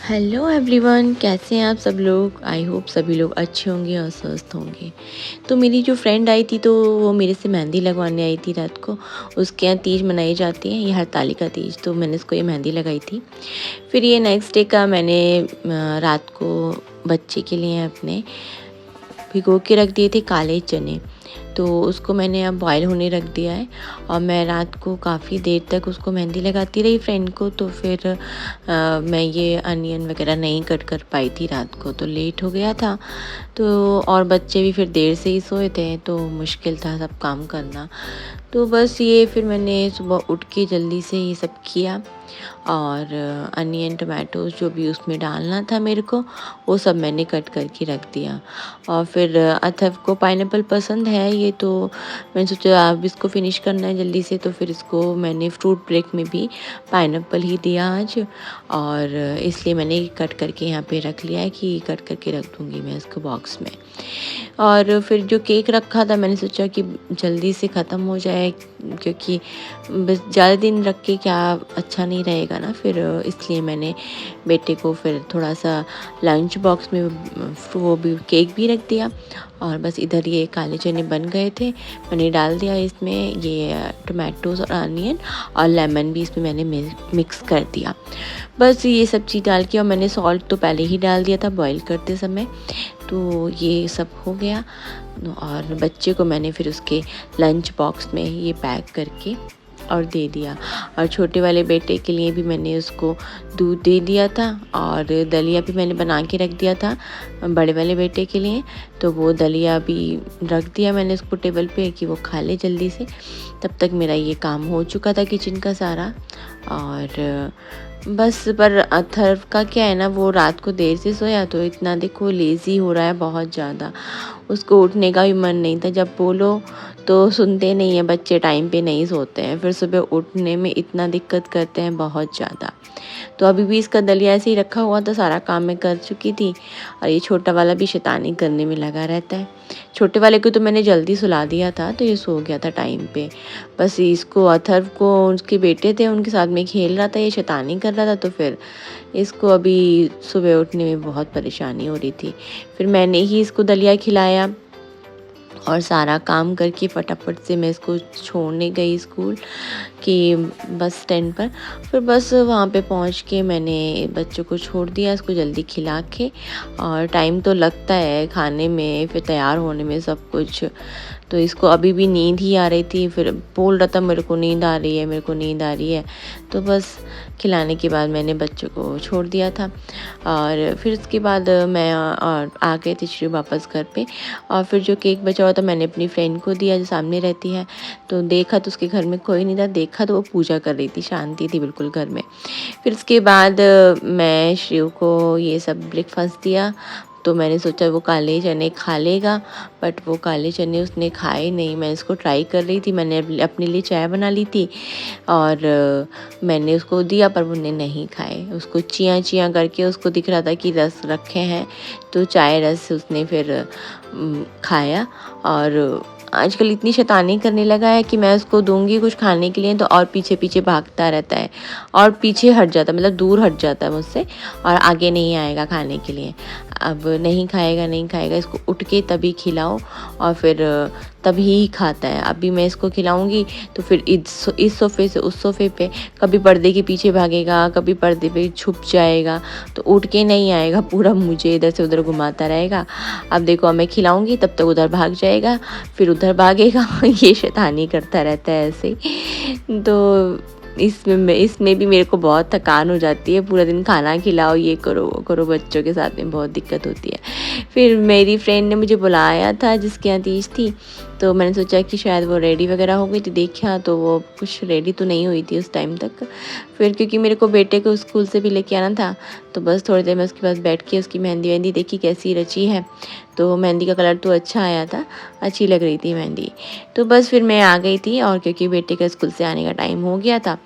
Hello everyone, कैसे हैं आप सब लोग। आई होप सभी लोग अच्छे होंगे और स्वस्थ होंगे। तो मेरी जो फ्रेंड आई थी तो वो मेरे से मेहंदी लगवाने आई थी रात को। उसके यहाँ तीज मनाई जाती है, ये हरतालिका तीज, तो मैंने उसको ये मेहंदी लगाई थी। फिर ये नेक्स्ट डे का मैंने रात को बच्चे के लिए अपने भिगो के रख दिए थे काले चने, तो उसको मैंने अब बॉयल होने रख दिया है। और मैं रात को काफ़ी देर तक उसको मेहंदी लगाती रही फ्रेंड को। तो फिर मैं ये अनियन वगैरह नहीं कट कर पाई थी रात को, तो लेट हो गया था। तो और बच्चे भी फिर देर से ही सोए थे, तो मुश्किल था सब काम करना। तो बस ये फिर मैंने सुबह उठ के जल्दी से ये सब किया, और अनियन टमाटोज जो भी उसमें डालना था मेरे को, वो सब मैंने कट करके रख दिया। और फिर अथर्व को पाइनएप्पल पसंद है ये, तो मैंने सोचा अब इसको फिनिश करना है जल्दी से, तो फिर इसको मैंने फ्रूट ब्रेक में भी पाइनएप्पल ही दिया आज। और इसलिए मैंने कट करके यहाँ पे रख लिया है कि कट करके रख दूँगी मैं इसको बॉक्स में। और फिर जो केक रखा था मैंने सोचा कि जल्दी से ख़त्म हो जाए, क्योंकि बस ज़्यादा दिन रख के क्या अच्छा नहीं रहेगा ना। फिर इसलिए मैंने बेटे को फिर थोड़ा सा लंच बॉक्स में वो भी केक भी रख दिया। और बस इधर ये काले चने बन गए थे, मैंने डाल दिया इसमें ये टमाटोज़ और अनियन, और लेमन भी इसमें मैंने मिक्स कर दिया। बस ये सब चीज़ डाल के, और मैंने सॉल्ट तो पहले ही डाल दिया था बॉईल करते समय, तो ये सब हो गया। और बच्चे को मैंने फिर उसके लंच बॉक्स में ये पैक करके और दे दिया। और छोटे वाले बेटे के लिए भी मैंने उसको दूध दे दिया था, और दलिया भी मैंने बना के रख दिया था बड़े वाले बेटे के लिए। तो वो दलिया भी रख दिया मैंने उसको टेबल पे कि वो खा ले जल्दी से। तब तक मेरा ये काम हो चुका था किचन का सारा। और बस पर अथर्व का क्या है ना, वो रात को देर से सोया, तो इतना देखो लेज़ी हो रहा है बहुत ज़्यादा। उसको उठने का भी मन नहीं था, जब बोलो तो सुनते नहीं हैं बच्चे, टाइम पे नहीं सोते हैं, फिर सुबह उठने में इतना दिक्कत करते हैं बहुत ज़्यादा। तो अभी भी इसका दलिया ऐसे ही रखा हुआ था, सारा काम मैं कर चुकी थी। और ये छोटा वाला भी शैतानी करने में लगा रहता है। छोटे वाले को तो मैंने जल्दी सुला दिया था, तो ये सो गया था टाइम पे। बस इसको अथर्व को उसके बेटे थे उनके साथ में खेल रहा था, ये शैतानी कर रहा था, तो फिर इसको अभी सुबह उठने में बहुत परेशानी हो रही थी। फिर मैंने ही इसको दलिया खिलाया, और सारा काम करके फटाफट से मैं इसको छोड़ने गई स्कूल कि बस स्टैंड पर। फिर बस वहाँ पे पहुँच के मैंने बच्चों को छोड़ दिया, इसको जल्दी खिला के। और टाइम तो लगता है खाने में, फिर तैयार होने में, सब कुछ। तो इसको अभी भी नींद ही आ रही थी, फिर बोल रहा था मेरे को नींद आ रही है, मेरे को नींद आ रही है। तो बस खिलाने के बाद मैंने बच्चों को छोड़ दिया था। और फिर उसके बाद मैं और आ गई थी श्री वापस घर पे। और फिर जो केक बचा हुआ था मैंने अपनी फ्रेंड को दिया जो सामने रहती है। तो देखा तो उसके घर में कोई नहीं था, देखा तो वो पूजा कर रही थी, शांति थी बिल्कुल घर में। फिर उसके बाद मैं श्रेय को ये सब ब्रेकफास्ट दिया। तो मैंने सोचा वो काले चने खा लेगा, बट वो काले चने उसने खाए नहीं। मैं इसको ट्राई कर रही थी, मैंने अपने लिए चाय बना ली थी, और मैंने उसको दिया, पर उसने नहीं खाए। उसको चियाँ चियाँ करके उसको दिख रहा था कि रस रखे हैं, तो चाय रस उसने फिर खाया। और आजकल इतनी शैतानी करने लगा है कि मैं उसको दूंगी कुछ खाने के लिए तो और पीछे पीछे भागता रहता है, और पीछे हट जाता है, मतलब दूर हट जाता है मुझसे, और आगे नहीं आएगा खाने के लिए। अब नहीं खाएगा, नहीं खाएगा, इसको उठ के तभी खिलाओ, और फिर तभी ही खाता है। अभी मैं इसको खिलाऊंगी तो फिर इस सोफ़े से उस सोफ़े पे, कभी पर्दे के पीछे भागेगा, कभी पर्दे पे छुप जाएगा, तो उठ के नहीं आएगा, पूरा मुझे इधर से उधर घुमाता रहेगा। अब देखो मैं खिलाऊंगी तब तक उधर भाग जाएगा, फिर उधर भागेगा ये शैतानी करता रहता है ऐसे ही। तो इसमें भी मेरे को बहुत थकान हो जाती है, पूरा दिन खाना खिलाओ, ये करो वो करो, बच्चों के साथ में बहुत दिक्कत होती है। फिर मेरी फ्रेंड ने मुझे बुलाया था जिसके यहाँ तीज थी, तो मैंने सोचा कि शायद वो रेडी वगैरह हो गई थी, देखा तो वो कुछ रेडी तो नहीं हुई थी उस टाइम तक। फिर क्योंकि मेरे को बेटे को स्कूल से भी लेके आना था, तो बस थोड़ी देर मैं उसके पास बैठ के उसकी मेहंदी वेहंदी देखी कैसी रची है। तो मेहंदी का कलर तो अच्छा आया था, अच्छी लग रही थी मेहंदी। तो बस फिर मैं आ गई थी, और क्योंकि बेटे का स्कूल से आने का टाइम हो गया था,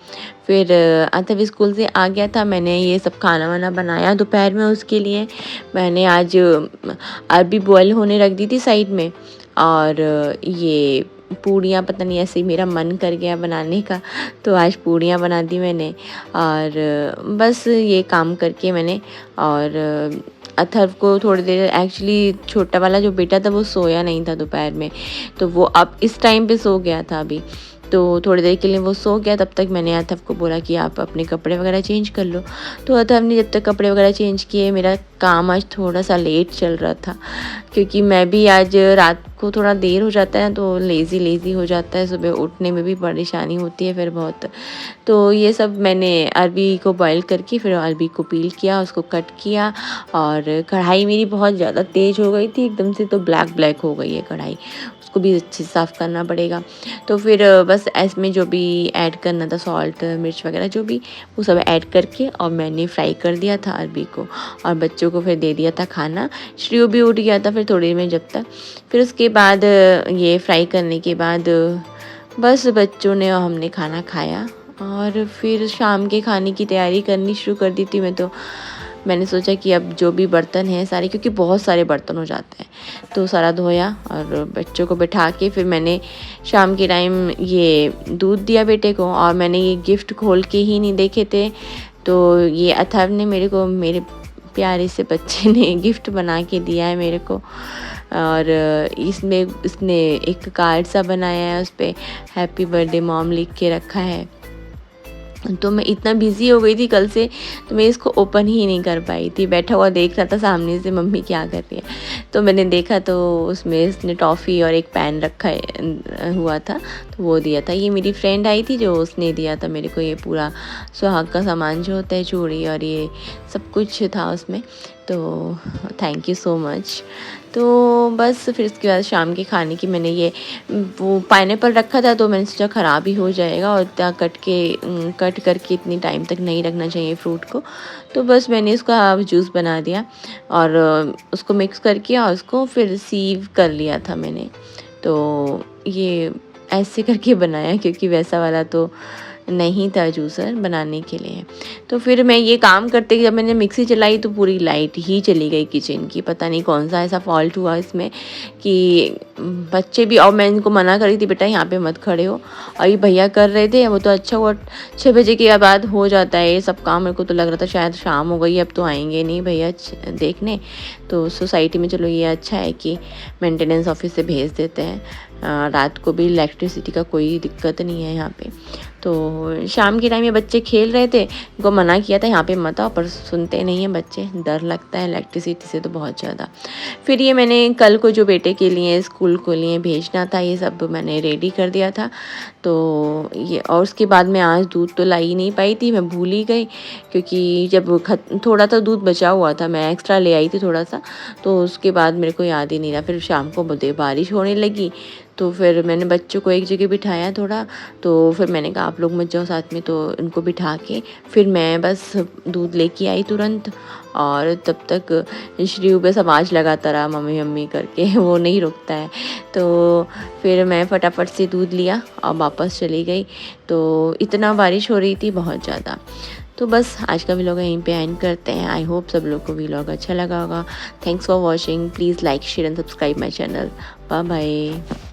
फिर अथर्व स्कूल से आ गया था, मैंने ये सब खाना वाना बनाया दोपहर में उसके लिए। मैंने आज अरबी बॉयल होने रख दी थी साइड में, और ये पूड़ियाँ पता नहीं ऐसे ही मेरा मन कर गया बनाने का, तो आज पूड़ियाँ बना दी मैंने। और बस ये काम करके मैंने, और अथर्व को थोड़ी देर, एक्चुअली छोटा वाला जो बेटा था वो सोया नहीं था दोपहर में, तो वो अब इस टाइम पे सो गया था अभी, तो थोड़ी देर के लिए वो सो गया। तब तक मैंने अथर्व को बोला कि आप अपने कपड़े वगैरह चेंज कर लो। तो अथर्व ने जब तक कपड़े वगैरह चेंज किए, मेरा काम आज थोड़ा सा लेट चल रहा था, क्योंकि मैं भी आज रात को थोड़ा देर हो जाता है तो लेज़ी हो जाता है, सुबह उठने में भी परेशानी होती है फिर बहुत। तो ये सब मैंने अरबी को बॉईल करके फिर अरबी को पील किया, उसको कट किया। और कढ़ाई मेरी बहुत ज़्यादा तेज़ हो गई थी एकदम से, तो ब्लैक हो गई है कढ़ाई, उसको भी अच्छे से साफ़ करना पड़ेगा। तो फिर बस इसमें जो भी ऐड करना था, सॉल्ट मिर्च वगैरह जो भी, वो सब ऐड करके और मैंने फ्राई कर दिया था अरबी को, और बच्चों को फिर दे दिया था खाना। श्रेयू भी उठ गया था फिर थोड़ी देर में जब तक। फिर उसके बाद ये फ्राई करने के बाद बस बच्चों ने और हमने खाना खाया, और फिर शाम के खाने की तैयारी करनी शुरू कर दी थी मैं। तो मैंने सोचा कि अब जो भी बर्तन हैं सारे, क्योंकि बहुत सारे बर्तन हो जाते हैं, तो सारा धोया और बच्चों को बैठा के फिर मैंने शाम के टाइम ये दूध दिया बेटे को। और मैंने ये गिफ्ट खोल के ही नहीं देखे थे, तो ये अथर्व ने मेरे को, मेरे प्यारे से बच्चे ने गिफ्ट बना के दिया है मेरे को। और इसमें इसने एक कार्ड सा बनाया है, उस पर हैप्पी बर्थडे मॉम लिख के रखा है। तो मैं इतना बिज़ी हो गई थी कल से, तो मैं इसको ओपन ही नहीं कर पाई थी। बैठा हुआ देख रहा था सामने से मम्मी क्या कर रही है, तो मैंने देखा तो उसमें इसने टॉफ़ी और एक पेन रखा हुआ था, तो वो दिया था। ये मेरी फ्रेंड आई थी जो, उसने दिया था मेरे को ये पूरा सुहाग का सामान जो होता है, चूड़ी और ये सब कुछ था उसमें। तो थैंक यू सो मच। तो बस फिर उसके बाद शाम के खाने की मैंने ये वो पाइनएप्पल रखा था, तो मैंने सोचा ख़राब ही हो जाएगा, और इतना कट करके इतनी टाइम तक नहीं रखना चाहिए फ्रूट को। तो बस मैंने उसका जूस बना दिया और उसको मिक्स करके और उसको फिर सीव कर लिया था मैंने। तो ये ऐसे करके बनाया, क्योंकि वैसा वाला तो नहीं था जूसर बनाने के लिए। तो फिर मैं ये काम करते जब मैंने मिक्सी चलाई तो पूरी लाइट ही चली गई किचन की। पता नहीं कौन सा ऐसा फॉल्ट हुआ इसमें कि बच्चे भी, और मैं इनको मना करी थी बेटा यहाँ पे मत खड़े हो, और ये भैया कर रहे थे। वो तो अच्छा हुआ 6 बजे के बाद हो जाता है ये सब काम। मेरे को तो लग रहा था शायद शाम हो गई, अब तो आएंगे नहीं भैया देखने। तो सोसाइटी में चलो ये अच्छा है कि मेंटेनेंस ऑफिस से भेज देते हैं, रात को भी इलेक्ट्रिसिटी का कोई दिक्कत नहीं है यहाँ पे। तो शाम के टाइम ये बच्चे खेल रहे थे, इनको मना किया था यहाँ पे मत आओ, पर सुनते नहीं हैं बच्चे, डर लगता है इलेक्ट्रिसिटी से तो बहुत ज़्यादा। फिर ये मैंने कल को जो बेटे के लिए स्कूल को लिए भेजना था, ये सब मैंने रेडी कर दिया था। तो ये, और उसके बाद मैं आज दूध तो ला ही नहीं पाई थी, मैं भूल ही गई, क्योंकि जब थोड़ा सा दूध बचा हुआ था, मैं एक्स्ट्रा ले आई थी थोड़ा सा, तो उसके बाद मेरे को याद ही नहीं रहा। फिर शाम को बारिश होने लगी, तो फिर मैंने बच्चों को एक जगह बिठाया थोड़ा, तो फिर मैंने कहा आप लोग मत जाओ साथ में, तो इनको बिठा के फिर मैं बस दूध लेके आई तुरंत। और तब तक श्रीयू बस आवाज़ लगाता रहा मम्मी मम्मी करके, वो नहीं रुकता है। तो फिर मैं फटाफट से दूध लिया और वापस चली गई। तो इतना बारिश हो रही थी बहुत ज़्यादा। तो बस आज का व्लॉग यहीं पे एंड करते हैं। आई होप सब लोग को व्लॉग अच्छा लगा होगा। Thanks for watching. Please like share and subscribe my channel. Bye bye.